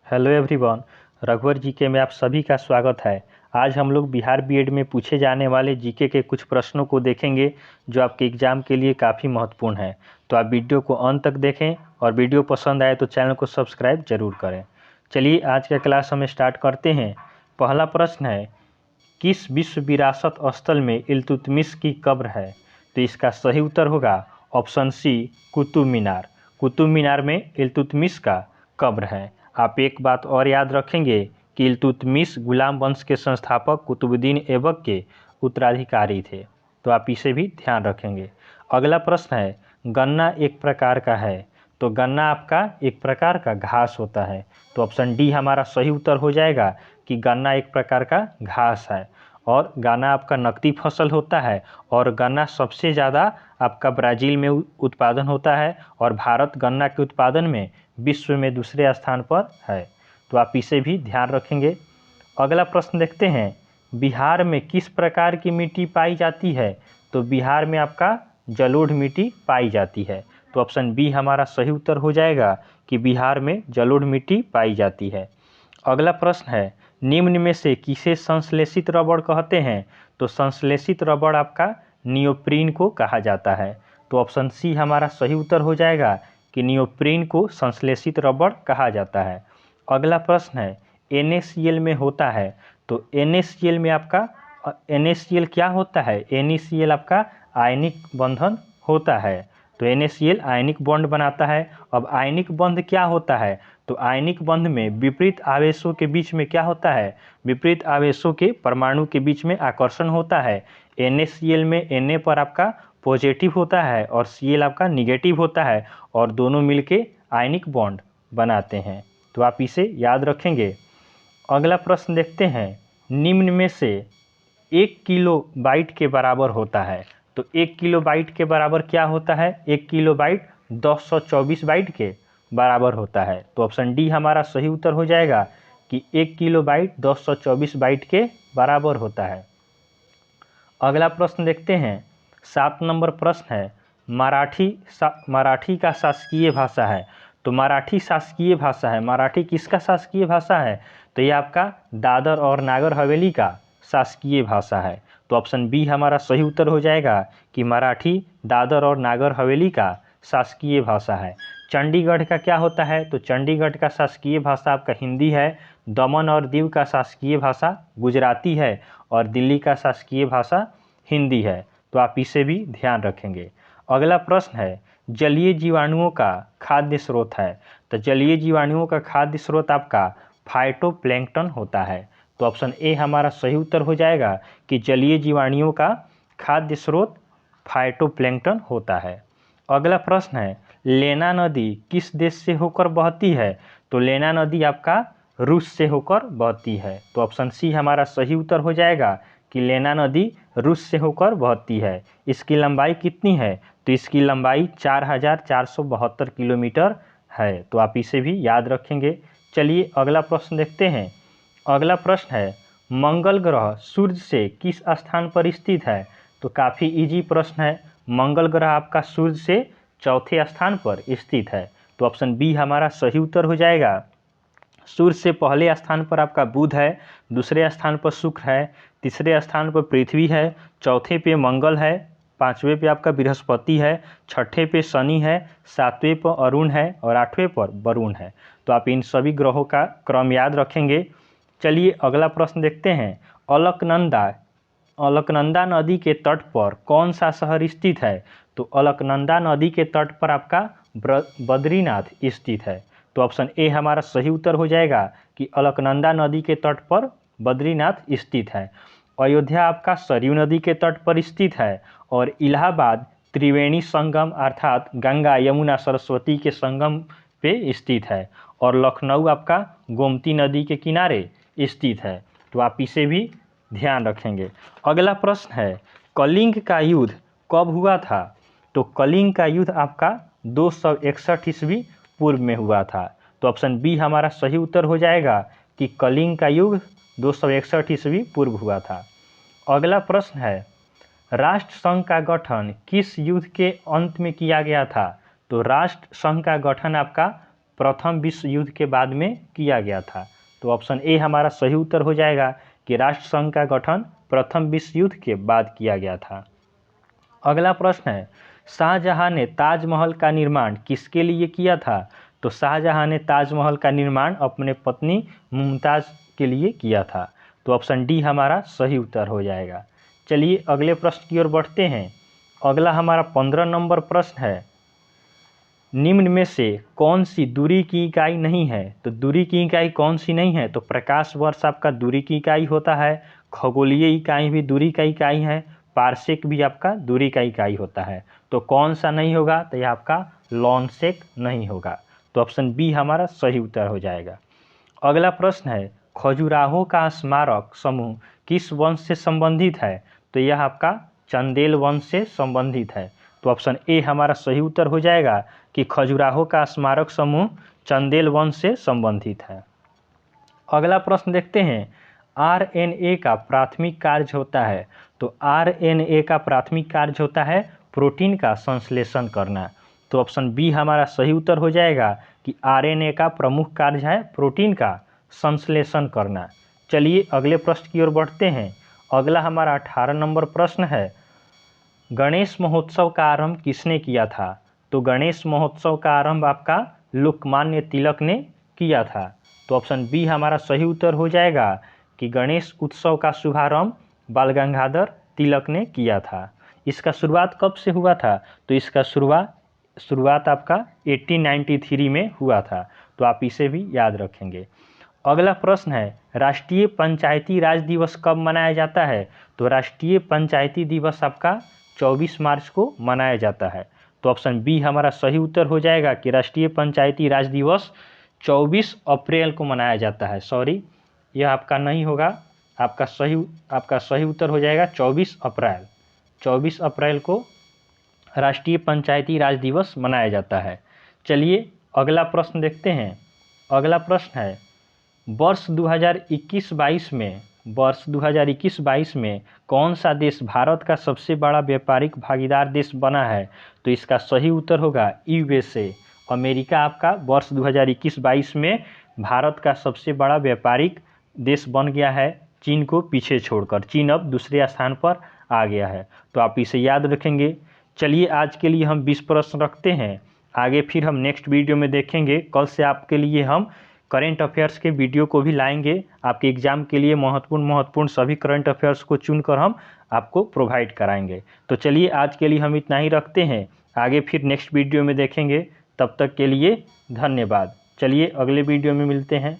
Hello everyone. रघुवर GK में आप सभी का स्वागत है। आज हम लोग बिहार बीएड में पूछे जाने वाले जीके के कुछ प्रश्नों को देखेंगे जो आपके एग्ज़ाम के लिए काफ़ी महत्वपूर्ण है। तो आप वीडियो को अंत तक देखें और वीडियो पसंद आए तो चैनल को सब्सक्राइब जरूर करें। चलिए आज का क्लास हम स्टार्ट करते हैं। पहला प्रश्न है, किस विश्व विरासत स्थल में इल्तुतमिश की कब्र है? तो इसका सही उत्तर होगा ऑप्शन सी, कुतुब मीनार। कुतुब मीनार में इल्तुतमिश का कब्र है। आप एक बात और याद रखेंगे कि इल्तुतमिश गुलाम वंश के संस्थापक कुतुबुद्दीन ऐबक के उत्तराधिकारी थे, तो आप इसे भी ध्यान रखेंगे। अगला प्रश्न है, गन्ना एक प्रकार का है। तो गन्ना आपका एक प्रकार का घास होता है, तो ऑप्शन डी हमारा सही उत्तर हो जाएगा कि गन्ना एक प्रकार का घास है। और गन्ना आपका नकदी फसल होता है और गन्ना सबसे ज़्यादा आपका ब्राज़ील में उत्पादन होता है और भारत गन्ना के उत्पादन में विश्व में दूसरे स्थान पर है, तो आप इसे भी ध्यान रखेंगे। अगला प्रश्न देखते हैं, बिहार में किस प्रकार की मिट्टी पाई जाती है? तो बिहार में आपका जलोढ़ मिट्टी पाई जाती है, तो ऑप्शन बी हमारा सही उत्तर हो जाएगा कि बिहार में जलोढ़ मिट्टी पाई जाती है। अगला प्रश्न है, निम्न में से किसे संश्लेषित रबड़ कहते हैं? तो संश्लेषित रबड़ आपका नियोप्रीन को कहा जाता है, तो ऑप्शन सी हमारा सही उत्तर हो जाएगा कि नियोप्रीन को संश्लेषित रबड़ कहा जाता है। अगला प्रश्न है, NaCl में होता है। तो NaCl में आपका NaCl क्या होता है? NaCl आपका आयनिक बंधन होता है, तो NaCl आयनिक बॉन्ड बनाता है। अब आयनिक बंध क्या होता है? तो आयनिक बंध में विपरीत आवेशों के बीच में क्या होता है? विपरीत आवेशों के परमाणु के बीच में आकर्षण होता है। NaCl में Na पर आपका पॉजिटिव होता है और Cl आपका निगेटिव होता है और दोनों मिलके आयनिक बॉन्ड बनाते हैं, तो आप इसे याद रखेंगे। अगला प्रश्न देखते हैं, निम्न में से 1 किलो बाइट के बराबर होता है। तो 1 किलो बाइट के बराबर क्या होता है? 1 किलो बाइट 224 बाइट के बराबर होता है, तो ऑप्शन डी हमारा सही उत्तर हो जाएगा कि 1 किलो बाइट 224 बाइट के बराबर होता है। अगला प्रश्न देखते हैं, 7 नंबर प्रश्न है, मराठी का शासकीय भाषा है। तो मराठी शासकीय भाषा है। मराठी किसका शासकीय भाषा है? तो ये आपका दादर और नागर हवेली का शासकीय भाषा है, तो ऑप्शन बी हमारा सही उत्तर हो जाएगा कि मराठी दादर और नागर हवेली का शासकीय भाषा है। चंडीगढ़ का क्या होता है? तो चंडीगढ़ का शासकीय भाषा आपका हिंदी है। दमन और दीव का शासकीय भाषा गुजराती है और दिल्ली का शासकीय भाषा हिंदी है, तो आप इसे भी ध्यान रखेंगे। अगला प्रश्न है, जलीय जीवाणुओं का खाद्य स्रोत है। तो जलीय जीवाणुओं का खाद्य स्रोत आपका फाइटोप्लैंक्टन होता है, तो ऑप्शन ए हमारा सही उत्तर हो जाएगा कि जलीय जीवाणुओं का खाद्य स्रोत फाइटोप्लैंक्टन होता है। अगला प्रश्न है, लेना नदी किस देश से होकर बहती है? तो लेना नदी आपका रूस से होकर बहती है, तो ऑप्शन सी हमारा सही उत्तर हो जाएगा कि लेना नदी रूस से होकर बहती है। इसकी लंबाई कितनी है? तो इसकी लंबाई 4472 किलोमीटर है, तो आप इसे भी याद रखेंगे। चलिए अगला प्रश्न देखते हैं। अगला प्रश्न है, मंगल ग्रह सूर्य से किस स्थान पर स्थित है? तो काफ़ी इजी प्रश्न है। मंगल ग्रह आपका सूर्य से चौथे स्थान पर स्थित है, तो ऑप्शन बी हमारा सही उत्तर हो जाएगा। सूर्य से पहले स्थान पर आपका बुध है, दूसरे स्थान पर शुक्र है, तीसरे स्थान पर पृथ्वी है, चौथे पे मंगल है, पांचवें पे आपका बृहस्पति है, छठे पे शनि है, सातवें पर अरुण है और आठवें पर वरुण है, तो आप इन सभी ग्रहों का क्रम याद रखेंगे। चलिए अगला प्रश्न देखते हैं, अलकनंदा नदी के तट पर कौन सा शहर स्थित है? तो अलकनंदा नदी के तट पर आपका बद्रीनाथ स्थित है, तो ऑप्शन ए हमारा सही उत्तर हो जाएगा कि अलकनंदा नदी के तट पर बद्रीनाथ स्थित है। अयोध्या आपका सरयू नदी के तट पर स्थित है और इलाहाबाद त्रिवेणी संगम अर्थात गंगा यमुना सरस्वती के संगम पे स्थित है और लखनऊ आपका गोमती नदी के किनारे स्थित है, तो आप इसे भी ध्यान रखेंगे। अगला प्रश्न है, कलिंग का युद्ध कब हुआ था? तो कलिंग का युद्ध आपका 261 ईस्वी पूर्व में हुआ था, तो ऑप्शन बी हमारा सही उत्तर हो जाएगा कि कलिंग का युद्ध 261 ईस्वी पूर्व हुआ था। अगला प्रश्न है, राष्ट्र संघ का गठन किस युद्ध के अंत में किया गया था? तो राष्ट्र संघ का गठन आपका प्रथम विश्व युद्ध के बाद में किया गया था। तो ऑप्शन ए हमारा सही उत्तर हो जाएगा कि राष्ट्र संघ का गठन प्रथम विश्व युद्ध के बाद किया गया था। अगला प्रश्न है, शाहजहां ने ताजमहल का निर्माण किसके लिए किया था? तो शाहजहां ने ताजमहल का निर्माण अपने पत्नी मुमताज़ के लिए किया था। तो ऑप्शन डी हमारा सही उत्तर हो जाएगा। चलिए अगले प्रश्न की ओर बढ़ते हैं। अगला हमारा 15 नंबर प्रश्न है, निम्न में से कौन सी दूरी की इकाई नहीं है? तो दूरी की इकाई कौन सी नहीं है? तो प्रकाश वर्ष आपका दूरी की इकाई होता है, खगोलीय इकाई भी दूरी का इकाई है, पारसेक भी आपका दूरी का इकाई होता है। तो कौन सा नहीं होगा? तो यह आपका लॉन्सेक नहीं होगा। तो ऑप्शन बी हमारा सही उत्तर हो जाएगा। अगला प्रश्न है, खजुराहो का स्मारक समूह किस वंश से संबंधित है? तो यह आपका चंदेल वंश से संबंधित है। तो ऑप्शन ए हमारा सही उत्तर हो जाएगा कि खजुराहो का स्मारक समूह चंदेल वंश से संबंधित है। अगला प्रश्न देखते हैं, आरएनए का प्राथमिक कार्य होता है। तो आरएनए का प्राथमिक कार्य होता है प्रोटीन का संश्लेषण करना। तो ऑप्शन बी हमारा सही उत्तर हो जाएगा कि आरएनए का प्रमुख कार्य है प्रोटीन का संश्लेषण करना। चलिए अगले प्रश्न की ओर बढ़ते हैं। अगला हमारा 18 नंबर प्रश्न है, गणेश महोत्सव का आरंभ किसने किया था? तो गणेश महोत्सव का आरंभ आपका लोकमान्य तिलक ने किया था। तो ऑप्शन बी हमारा सही उत्तर हो जाएगा कि गणेश उत्सव का शुभारंभ बाल गंगाधर तिलक ने किया था। इसका शुरुआत कब से हुआ था? तो इसका शुरुआत आपका 1893 में हुआ था। तो आप इसे भी याद रखेंगे। अगला प्रश्न है, राष्ट्रीय पंचायती राज दिवस कब मनाया जाता है? तो राष्ट्रीय पंचायती दिवस आपका 24 मार्च को मनाया जाता है। तो ऑप्शन बी हमारा सही उत्तर हो जाएगा कि राष्ट्रीय पंचायती राज दिवस 24 अप्रैल को मनाया जाता है। सॉरी, यह आपका नहीं होगा, आपका सही उत्तर हो जाएगा 24 अप्रैल। 24 अप्रैल को राष्ट्रीय पंचायती राज दिवस मनाया जाता है। चलिए अगला प्रश्न देखते हैं। अगला प्रश्न है, वर्ष 2021-22 में कौन सा देश भारत का सबसे बड़ा व्यापारिक भागीदार देश बना है? तो इसका सही उत्तर होगा यूएसए। अमेरिका आपका वर्ष 2021-22 में भारत का सबसे बड़ा व्यापारिक देश बन गया है, चीन को पीछे छोड़कर। चीन अब दूसरे स्थान पर आ गया है। तो आप इसे याद रखेंगे। चलिए आज के लिए हम 20 प्रश्न रखते हैं, आगे फिर हम नेक्स्ट वीडियो में देखेंगे। कल से आपके लिए हम करेंट अफेयर्स के वीडियो को भी लाएंगे। आपके एग्जाम के लिए महत्वपूर्ण सभी करंट अफेयर्स को चुनकर हम आपको प्रोवाइड कराएंगे। तो चलिए आज के लिए हम इतना ही रखते हैं, आगे फिर नेक्स्ट वीडियो में देखेंगे। तब तक के लिए धन्यवाद। चलिए अगले वीडियो में मिलते हैं।